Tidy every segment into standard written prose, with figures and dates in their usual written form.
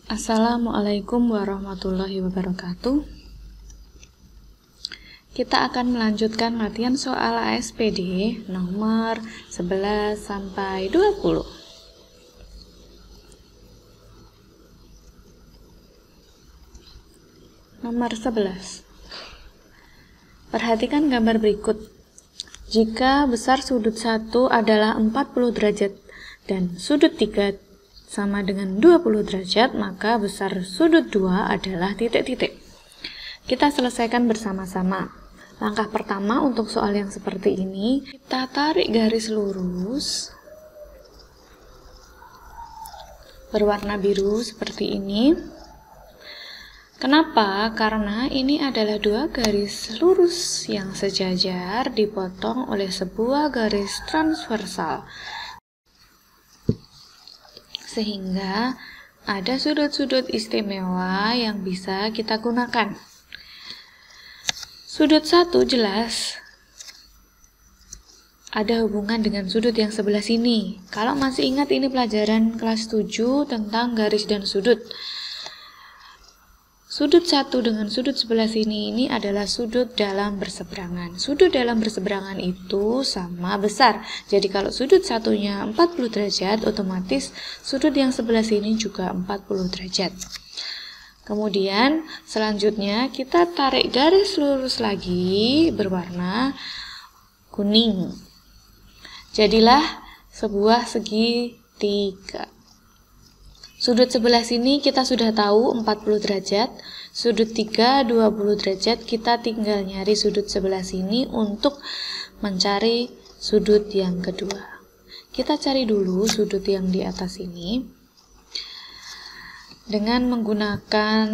Assalamualaikum warahmatullahi wabarakatuh. Kita akan melanjutkan latihan soal ASPD nomor 11 sampai 20. Nomor 11. Perhatikan gambar berikut. Jika besar sudut 1 adalah 40 derajat dan sudut 3 sama dengan 20 derajat, maka besar sudut 2 adalah titik-titik. Kita selesaikan bersama-sama. Langkah pertama untuk soal yang seperti ini, kita tarik garis lurus berwarna biru seperti ini. Kenapa? Karena ini adalah dua garis lurus yang sejajar dipotong oleh sebuah garis transversal, sehingga ada sudut-sudut istimewa yang bisa kita gunakan. Sudut 1 jelas ada hubungan dengan sudut yang sebelah sini. Kalau masih ingat, ini pelajaran kelas 7 tentang garis dan sudut. Sudut 1 dengan sudut sebelah sini ini adalah sudut dalam berseberangan. Sudut dalam berseberangan itu sama besar. Jadi kalau sudut satunya 40 derajat, otomatis sudut yang sebelah sini juga 40 derajat. Kemudian selanjutnya kita tarik garis lurus lagi berwarna kuning. Jadilah sebuah segitiga. Sudut sebelah sini kita sudah tahu 40 derajat, sudut 3 20 derajat, kita tinggal nyari sudut sebelah sini untuk mencari sudut yang kedua. Kita cari dulu sudut yang di atas ini dengan menggunakan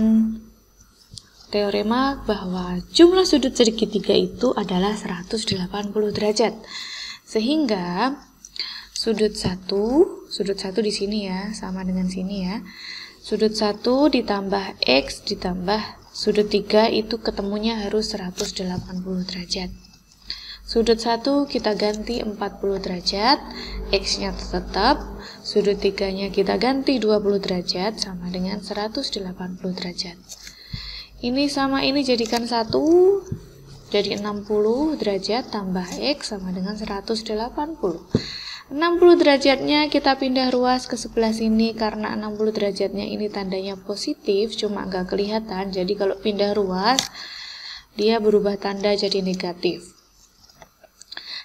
teorema bahwa jumlah sudut segitiga itu adalah 180 derajat. Sehingga sudut 1 di sini ya, sama dengan sini ya. Sudut 1 ditambah X ditambah sudut 3 itu ketemunya harus 180 derajat. Sudut 1 kita ganti 40 derajat, X-nya tetap, sudut 3-nya kita ganti 20 derajat, sama dengan 180 derajat. Ini sama ini jadikan 1, jadi 60 derajat tambah X sama dengan 180. 60 derajatnya kita pindah ruas ke sebelah sini, karena 60 derajatnya ini tandanya positif, cuma nggak kelihatan. Jadi kalau pindah ruas, dia berubah tanda jadi negatif.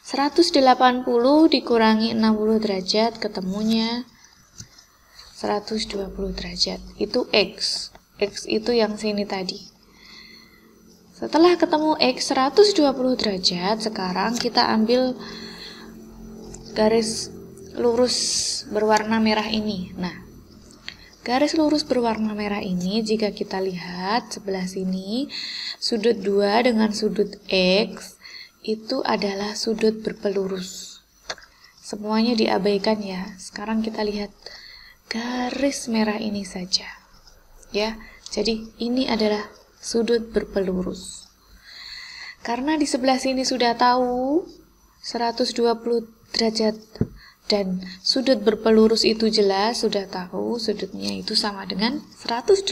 180 dikurangi 60 derajat, ketemunya 120 derajat. Itu X. X itu yang sini tadi. Setelah ketemu X 120 derajat, sekarang kita ambil garis lurus berwarna merah ini. Nah, garis lurus berwarna merah ini jika kita lihat sebelah sini, sudut 2 dengan sudut X itu adalah sudut berpelurus. Semuanya diabaikan ya. Sekarang kita lihat garis merah ini saja. Ya, jadi ini adalah sudut berpelurus. Karena di sebelah sini sudah tahu 120 derajat dan sudut berpelurus itu jelas, sudah tahu sudutnya itu sama dengan 180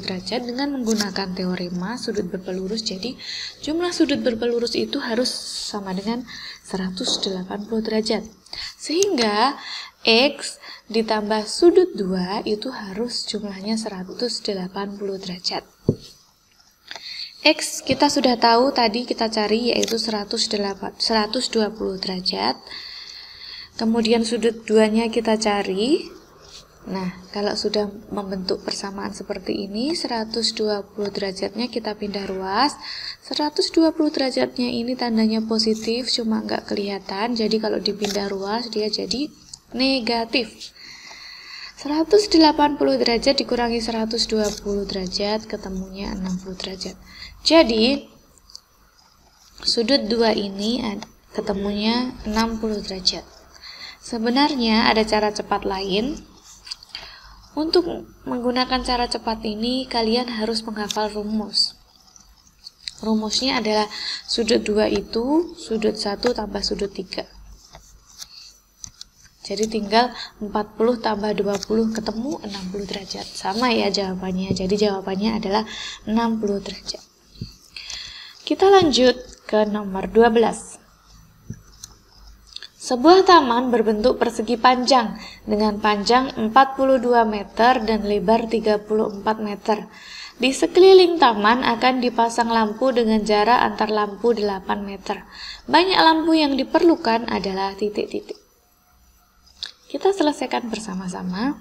derajat dengan menggunakan teorema sudut berpelurus. Jadi jumlah sudut berpelurus itu harus sama dengan 180 derajat. Sehingga X ditambah sudut 2 itu harus jumlahnya 180 derajat. X kita sudah tahu tadi kita cari, yaitu 120 derajat. Kemudian sudut 2-nya kita cari. Nah, kalau sudah membentuk persamaan seperti ini, 120 derajatnya kita pindah ruas. 120 derajatnya ini tandanya positif, cuma nggak kelihatan. Jadi kalau dipindah ruas, dia jadi negatif. 180 derajat dikurangi 120 derajat, ketemunya 60 derajat. Jadi, sudut 2 ini ketemunya 60 derajat. Sebenarnya ada cara cepat lain. Untuk menggunakan cara cepat ini, kalian harus menghafal rumus. Rumusnya adalah sudut 2 itu sudut 1 tambah sudut 3. Jadi tinggal 40 tambah 20 ketemu 60 derajat. Sama ya jawabannya. Jadi jawabannya adalah 60 derajat. Kita lanjut ke nomor 12. Sebuah taman berbentuk persegi panjang dengan panjang 42 meter dan lebar 34 meter. Di sekeliling taman akan dipasang lampu dengan jarak antar lampu 8 meter. Banyak lampu yang diperlukan adalah titik-titik. Kita selesaikan bersama-sama.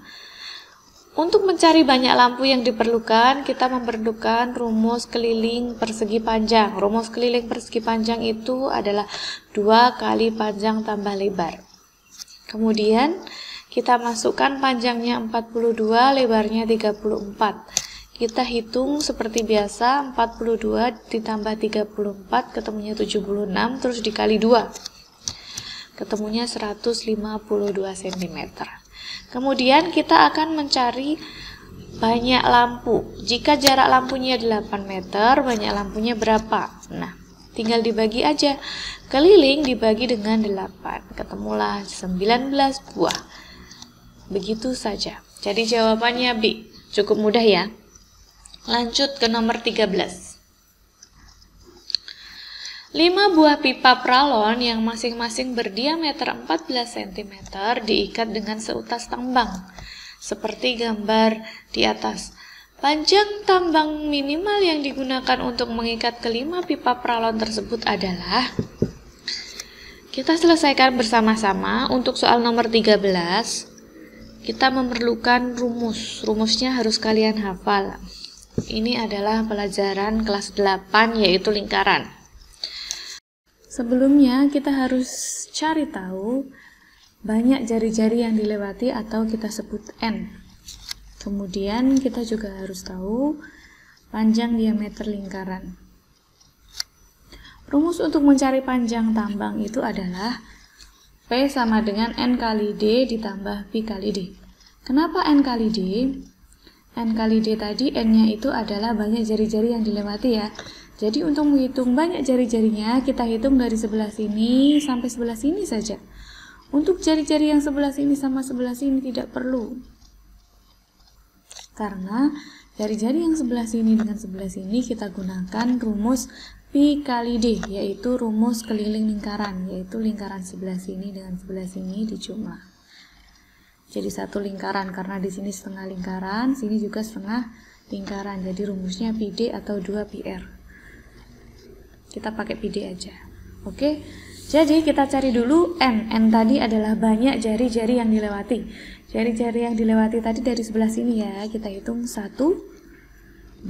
Untuk mencari banyak lampu yang diperlukan, kita memerlukan rumus keliling persegi panjang. Rumus keliling persegi panjang itu adalah 2 kali panjang tambah lebar. Kemudian, kita masukkan panjangnya 42, lebarnya 34. Kita hitung seperti biasa, 42 ditambah 34, ketemunya 76, terus dikali 2. Ketemunya 152 cm. Kemudian kita akan mencari banyak lampu. Jika jarak lampunya 8 meter, banyak lampunya berapa? Nah, tinggal dibagi aja. Keliling dibagi dengan 8. Ketemulah 19 buah. Begitu saja. Jadi jawabannya B. Cukup mudah ya. Lanjut ke nomor 13. 5 buah pipa pralon yang masing-masing berdiameter 14 cm diikat dengan seutas tambang, seperti gambar di atas. Panjang tambang minimal yang digunakan untuk mengikat kelima pipa pralon tersebut adalah... Kita selesaikan bersama-sama. Untuk soal nomor 13, kita memerlukan rumus. Rumusnya harus kalian hafal. Ini adalah pelajaran kelas 8, yaitu lingkaran. Sebelumnya kita harus cari tahu banyak jari-jari yang dilewati atau kita sebut N. Kemudian kita juga harus tahu panjang diameter lingkaran. Rumus untuk mencari panjang tambang itu adalah P sama dengan N kali D ditambah Pi kali D. Kenapa N kali D? N kali D tadi, N-nya itu adalah banyak jari-jari yang dilewati ya. Jadi untuk menghitung banyak jari-jarinya, kita hitung dari sebelah sini sampai sebelah sini saja. Untuk jari-jari yang sebelah sini sama sebelah sini tidak perlu. Karena jari-jari yang sebelah sini dengan sebelah sini kita gunakan rumus Pi kali D, yaitu rumus keliling lingkaran, yaitu lingkaran sebelah sini dengan sebelah sini dijumlah. Jadi satu lingkaran, karena di sini setengah lingkaran, sini juga setengah lingkaran. Jadi rumusnya Pi D atau 2πr. Kita pakai PD aja. Oke. Jadi kita cari dulu N. N tadi adalah banyak jari-jari yang dilewati. Jari-jari yang dilewati tadi dari sebelah sini ya. Kita hitung 1,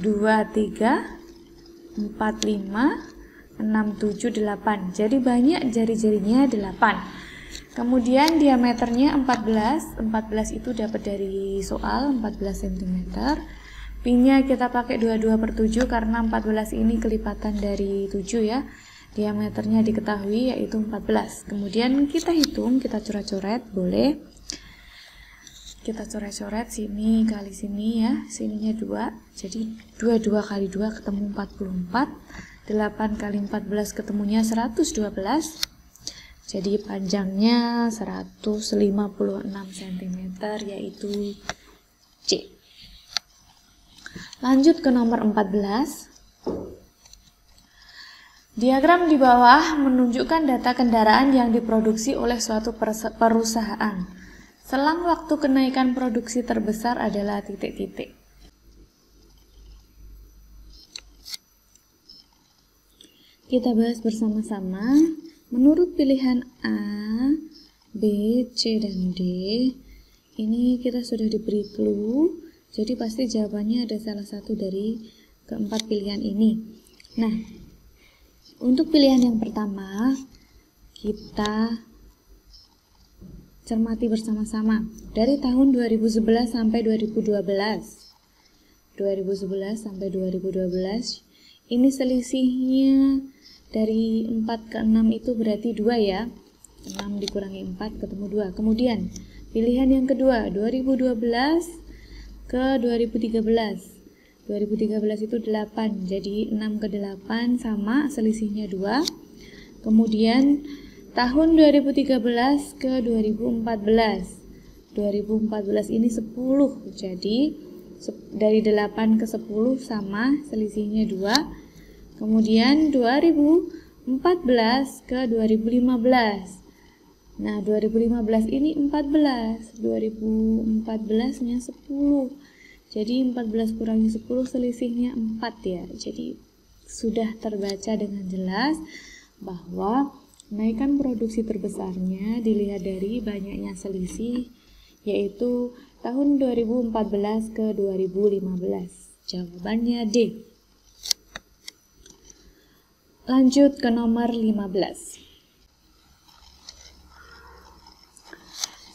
2, 3, 4, 5, 6, 7, 8. Jadi banyak jari-jarinya 8. Kemudian diameternya 14. 14 itu dapat dari soal 14 cm. Pi-nya kita pakai 22/7 karena 14 ini kelipatan dari 7 ya. Diameternya diketahui yaitu 14. Kemudian kita hitung, kita coret-coret, boleh. Kita coret-coret sini kali sini ya. Sininya 2. Jadi 22 kali 2 ketemu 44. 8 kali 14 ketemunya 112. Jadi panjangnya 156 cm yaitu C. Lanjut ke nomor 14. Diagram di bawah menunjukkan data kendaraan yang diproduksi oleh suatu perusahaan. Selang waktu kenaikan produksi terbesar adalah titik-titik. Kita bahas bersama-sama. Menurut pilihan A, B, C, dan D, ini kita sudah diberi clue. Jadi pasti jawabannya ada salah satu dari keempat pilihan ini. Nah, untuk pilihan yang pertama, kita cermati bersama-sama. Dari tahun 2011 sampai 2012. 2011 sampai 2012. Ini selisihnya dari 4 ke 6 itu berarti 2 ya. 6 dikurangi 4 ketemu 2. Kemudian, pilihan yang kedua, 2012 ke 2013. 2013 itu 8, jadi 6 ke 8 sama, selisihnya 2. Kemudian tahun 2013 ke 2014. 2014 ini 10, jadi dari 8 ke 10 sama, selisihnya 2. Kemudian 2014 ke 2015. Nah, 2015 ini 14, 2014 nya 10. Jadi 14 kurangi 10 selisihnya 4 ya. Jadi sudah terbaca dengan jelas bahwa kenaikan produksi terbesarnya dilihat dari banyaknya selisih, yaitu tahun 2014 ke 2015. Jawabannya D. Lanjut ke nomor 15.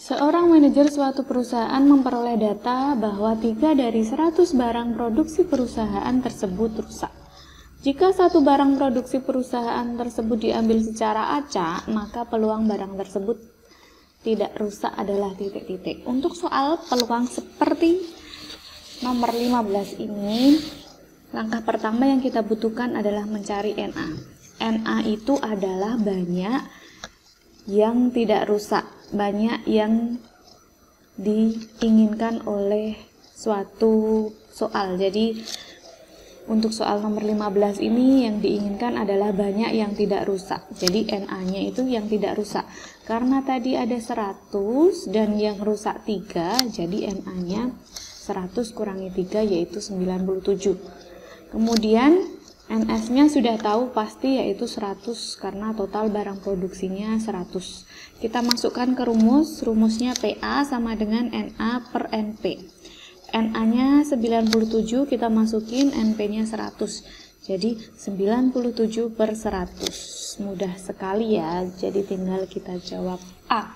Seorang manajer suatu perusahaan memperoleh data bahwa 3 dari 100 barang produksi perusahaan tersebut rusak. Jika satu barang produksi perusahaan tersebut diambil secara acak, maka peluang barang tersebut tidak rusak adalah titik-titik. Untuk soal peluang seperti nomor 15 ini, langkah pertama yang kita butuhkan adalah mencari NA. NA itu adalah banyak yang tidak rusak, banyak yang diinginkan oleh suatu soal. Jadi untuk soal nomor 15 ini yang diinginkan adalah banyak yang tidak rusak. Jadi NA-nya itu yang tidak rusak. Karena tadi ada 100 dan yang rusak 3, jadi NA-nya 100 kurangi 3 yaitu 97. Kemudian NS-nya sudah tahu pasti yaitu 100 karena total barang produksinya 100. Kita masukkan ke rumus, rumusnya PA sama dengan NA per NP. NA-nya 97, kita masukin NP-nya 100. Jadi 97 per 100. Mudah sekali ya, jadi tinggal kita jawab A.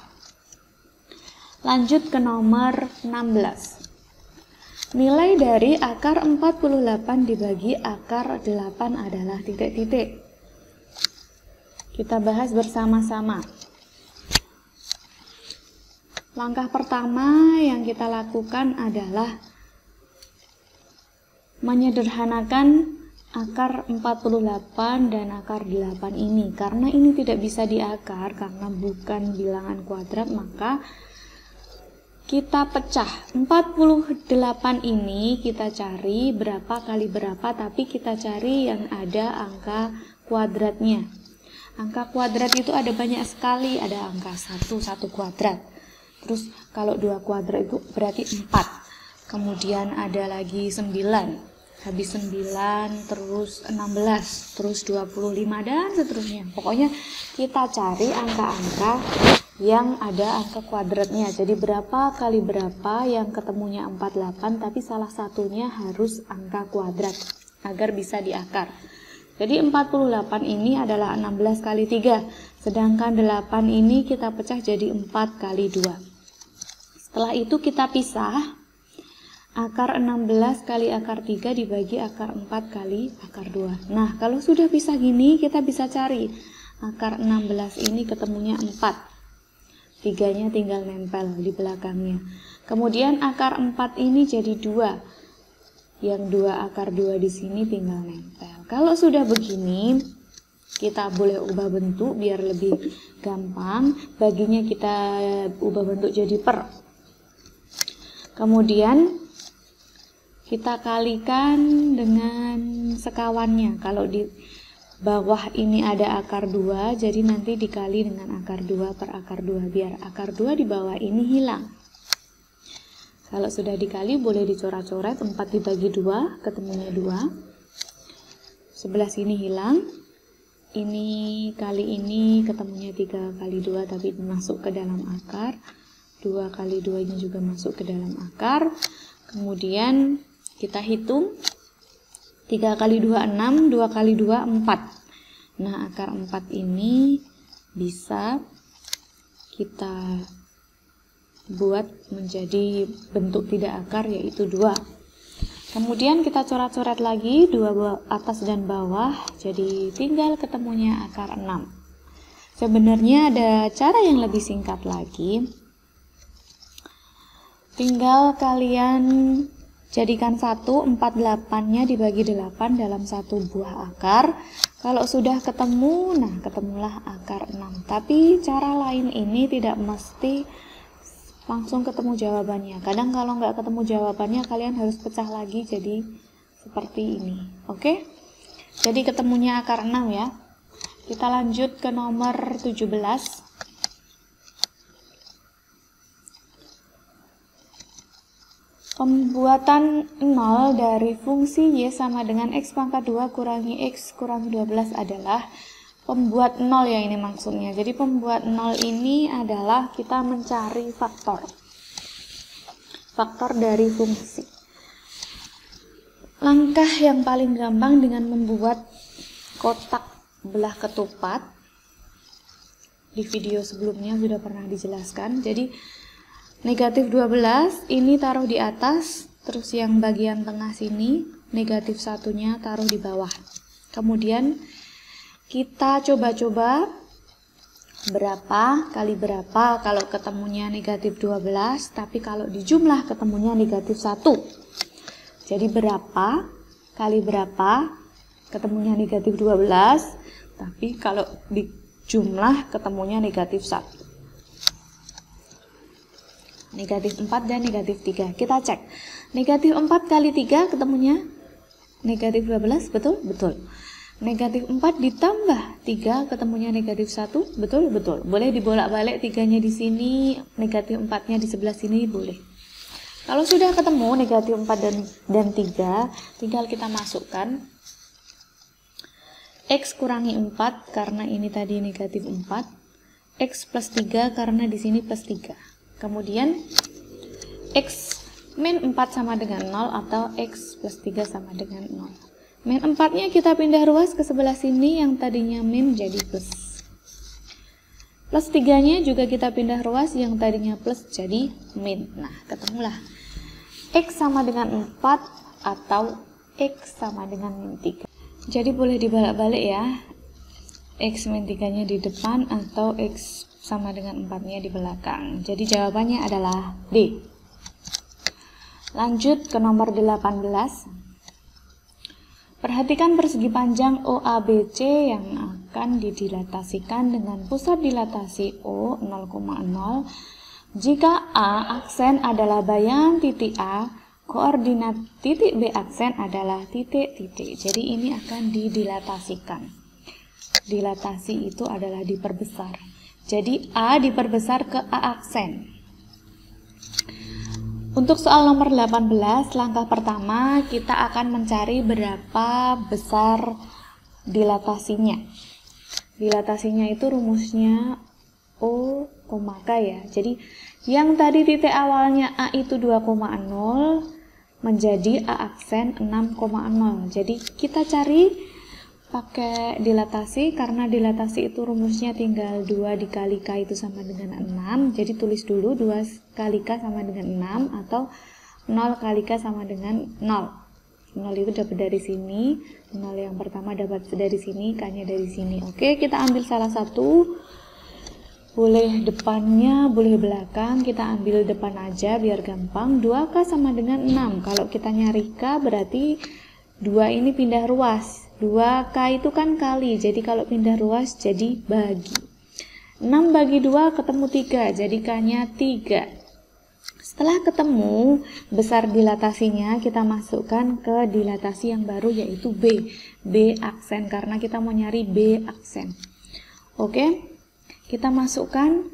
Lanjut ke nomor 16. Nilai dari akar 48 dibagi akar 8 adalah titik-titik. Kita bahas bersama-sama. Langkah pertama yang kita lakukan adalah menyederhanakan akar 48 dan akar 8 ini. Karena ini tidak bisa diakar karena bukan bilangan kuadrat, maka kita pecah. 48 ini kita cari berapa kali berapa, tapi kita cari yang ada angka kuadratnya. Angka kuadrat itu ada banyak sekali, ada angka 1 kuadrat. Terus kalau 2 kuadrat itu berarti 4. Kemudian ada lagi 9. Habis 9 terus 16, terus 25 dan seterusnya. Pokoknya kita cari angka-angka yang ada angka kuadratnya. Jadi berapa kali berapa yang ketemunya 48, tapi salah satunya harus angka kuadrat agar bisa diakar. Jadi 48 ini adalah 16 kali 3, sedangkan 8 ini kita pecah jadi 4 kali 2. Setelah itu kita pisah. Akar 16 kali akar 3 dibagi akar 4 kali akar 2. Nah, kalau sudah pisah gini, kita bisa cari akar 16 ini ketemunya 4. 3-nya tinggal nempel di belakangnya. Kemudian akar 4 ini jadi 2. Yang 2 akar 2 di sini tinggal nempel. Kalau sudah begini, kita boleh ubah bentuk biar lebih gampang. Baginya kita ubah bentuk jadi per. Kemudian kita kalikan dengan sekawannya. Kalau di bawah ini ada akar 2, jadi nanti dikali dengan akar 2 per akar 2, biar akar 2 di bawah ini hilang. Kalau sudah dikali boleh dicoret-coret, 4 dibagi 2, ketemunya 2. Sebelah sini hilang. Ini kali ini ketemunya 3 kali 2, tapi masuk ke dalam akar. 2 kali 2 nya juga masuk ke dalam akar. Kemudian kita hitung. 3 kali 2, 6, 2 kali 2, 4. Nah, akar 4 ini bisa kita buat menjadi bentuk tidak akar, yaitu 2. Kemudian kita coret-coret lagi, 2 atas dan bawah, jadi tinggal ketemunya akar 6. Sebenarnya ada cara yang lebih singkat lagi. Tinggal kalian Jadikan 1, 48-nya dibagi 8 dalam satu buah akar. Kalau sudah ketemu, nah ketemulah akar 6. Tapi cara lain ini tidak mesti langsung ketemu jawabannya. Kadang kalau nggak ketemu jawabannya, kalian harus pecah lagi jadi seperti ini. Oke? Jadi ketemunya akar 6 ya. Kita lanjut ke nomor 17. Pembuatan 0 dari fungsi Y sama dengan X pangkat 2 kurangi X kurangi 12 adalah pembuat 0 ya ini maksudnya. Jadi pembuat 0 ini adalah kita mencari faktor dari fungsi. Langkah yang paling gampang dengan membuat kotak belah ketupat. Di video sebelumnya sudah pernah dijelaskan. Jadi negatif 12 ini taruh di atas, terus yang bagian tengah sini negatif 1-nya taruh di bawah. Kemudian kita coba-coba berapa kali berapa kalau ketemunya negatif 12, tapi kalau dijumlah ketemunya negatif 1. Jadi berapa kali berapa ketemunya negatif 12, tapi kalau dijumlah ketemunya negatif 1. Negatif 4 dan negatif 3. Kita cek. Negatif 4 kali 3 ketemunya negatif 12, betul? Betul. Negatif 4 ditambah 3 ketemunya negatif 1, betul? Betul. Boleh dibolak-balik 3-nya di sini, negatif 4-nya di sebelah sini, boleh. Kalau sudah ketemu negatif 4 dan 3, tinggal kita masukkan X kurangi 4 karena ini tadi negatif 4, X plus 3 karena di sini plus 3. Kemudian X min 4 sama dengan 0 atau X plus 3 sama dengan 0. Min 4-nya kita pindah ruas ke sebelah sini, yang tadinya min jadi plus. Plus 3-nya juga kita pindah ruas, yang tadinya plus jadi min. Nah, ketemulah X sama dengan 4 atau X sama dengan min 3. Jadi boleh dibolak-balik ya. X min 3-nya di depan atau X sama dengan 4-nya di belakang. Jadi jawabannya adalah D. Lanjut ke nomor 18. Perhatikan persegi panjang OABC yang akan didilatasikan dengan pusat dilatasi O 0,0. Jika A aksen adalah bayangan titik A, koordinat titik B aksen adalah titik-titik. Jadi ini akan didilatasikan. Dilatasi itu adalah diperbesar. Jadi A diperbesar ke A aksen. Untuk soal nomor 18, langkah pertama kita akan mencari berapa besar dilatasinya. Dilatasinya itu rumusnya O, K ya. Jadi yang tadi titik awalnya A itu 2,0 menjadi A aksen 6,0. Jadi kita cari pakai dilatasi, karena dilatasi itu rumusnya tinggal 2 dikali K itu sama dengan 6. Jadi tulis dulu 2 kali K sama dengan 6 atau 0 kali K sama dengan 0. 0 itu dapat dari sini, 0 yang pertama dapat dari sini, K-nya dari sini. Oke, kita ambil salah satu. Boleh depannya, boleh belakang. Kita ambil depan aja biar gampang. 2K sama dengan 6. Kalau kita nyari K berarti 2 ini pindah ruas. 2K itu kan kali, jadi kalau pindah ruas jadi bagi. 6 bagi 2 ketemu 3, jadi K-nya 3. Setelah ketemu besar dilatasinya, kita masukkan ke dilatasi yang baru yaitu B. B aksen, karena kita mau nyari B aksen. Oke, kita masukkan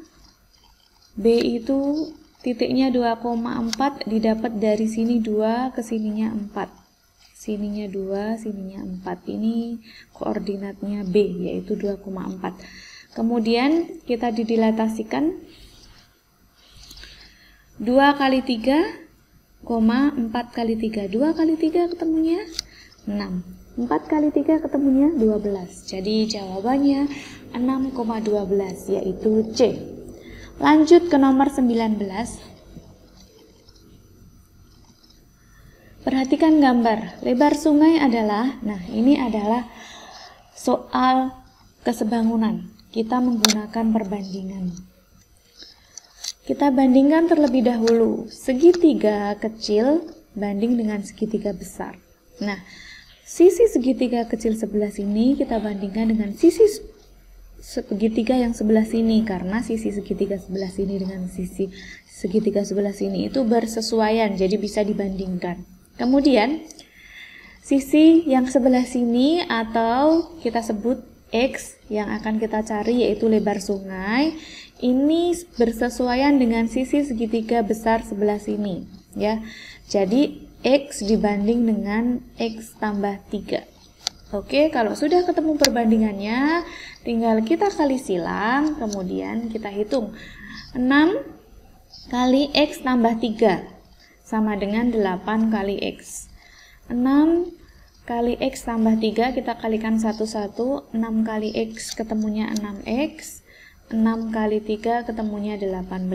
B itu titiknya 2,4 didapat dari sini 2 ke sininya 4. Sininya 2, sininya 4. Ini koordinatnya B, yaitu 2,4. Kemudian kita didilatasikan 2 kali 3, 4 kali 3. 2 kali 3 ketemunya 6. 4 kali 3 ketemunya 12. Jadi jawabannya 6,12, yaitu C. Lanjut ke nomor 19. Perhatikan gambar. Lebar sungai adalah, nah ini adalah soal kesebangunan. Kita menggunakan perbandingan. Kita bandingkan terlebih dahulu. Segitiga kecil banding dengan segitiga besar. Nah, sisi segitiga kecil sebelah sini kita bandingkan dengan sisi segitiga yang sebelah sini, karena sisi segitiga sebelah sini dengan sisi segitiga sebelah sini itu bersesuaian, jadi bisa dibandingkan. Kemudian sisi yang sebelah sini atau kita sebut X yang akan kita cari yaitu lebar sungai, ini bersesuaian dengan sisi segitiga besar sebelah sini ya. Jadi X dibanding dengan X tambah 3. Oke, kalau sudah ketemu perbandingannya, tinggal kita kali silang, kemudian kita hitung. 6 kali X tambah 3 sama dengan 8 kali X. 6 kali X tambah 3 kita kalikan satu-satu, 6 kali X ketemunya 6X, 6 kali 3 ketemunya 18,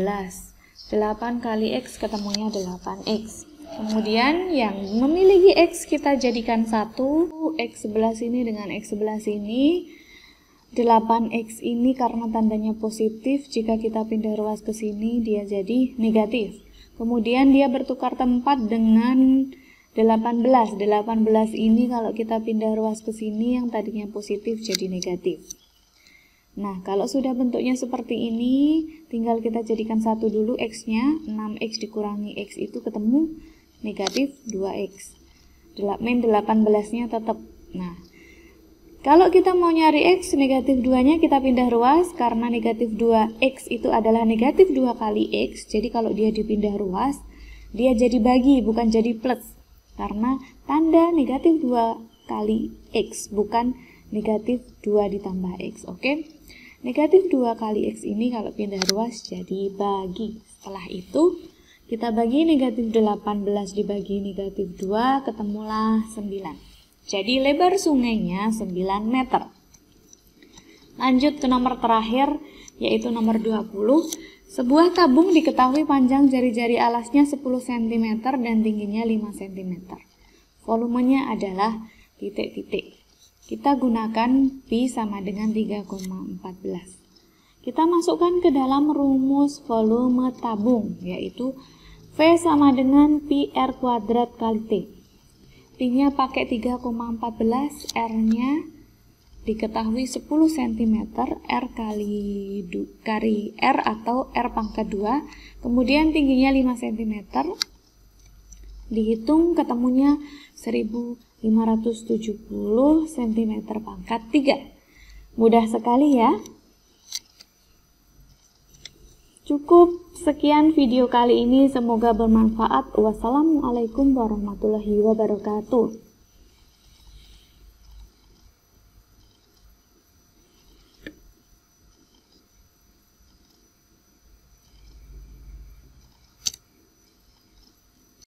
8 kali X ketemunya 8X. Kemudian yang memiliki X kita jadikan 1, X sebelah sini dengan X sebelah sini. 8X ini karena tandanya positif, jika kita pindah ruas ke sini dia jadi negatif. Kemudian dia bertukar tempat dengan 18. 18 ini kalau kita pindah ruas ke sini yang tadinya positif jadi negatif. Nah, kalau sudah bentuknya seperti ini, tinggal kita jadikan 1 dulu X-nya. 6X dikurangi X itu ketemu negatif 2X. 18-nya tetap. Nah, kalau kita mau nyari X negatif 2-nya kita pindah ruas, karena negatif 2X itu adalah negatif 2 kali X. Jadi kalau dia dipindah ruas, dia jadi bagi, bukan jadi plus. Karena tanda negatif 2 kali X, bukan negatif 2 ditambah X. Oke? Negatif 2 kali X ini kalau pindah ruas jadi bagi. Setelah itu, kita bagi negatif 18 dibagi negatif 2, ketemulah 9. Jadi lebar sungainya 9 meter. Lanjut ke nomor terakhir, yaitu nomor 20. Sebuah tabung diketahui panjang jari-jari alasnya 10 cm dan tingginya 5 cm. Volumenya adalah titik-titik. Kita gunakan Pi sama dengan 3,14. Kita masukkan ke dalam rumus volume tabung, yaitu V sama dengan Pi R kuadrat kali T. P-nya pakai 3,14, R-nya diketahui 10 cm, R kali R atau R pangkat 2, kemudian tingginya 5 cm, dihitung ketemunya 1570 cm pangkat 3. Mudah sekali ya. Cukup sekian video kali ini, semoga bermanfaat. Wassalamualaikum warahmatullahi wabarakatuh.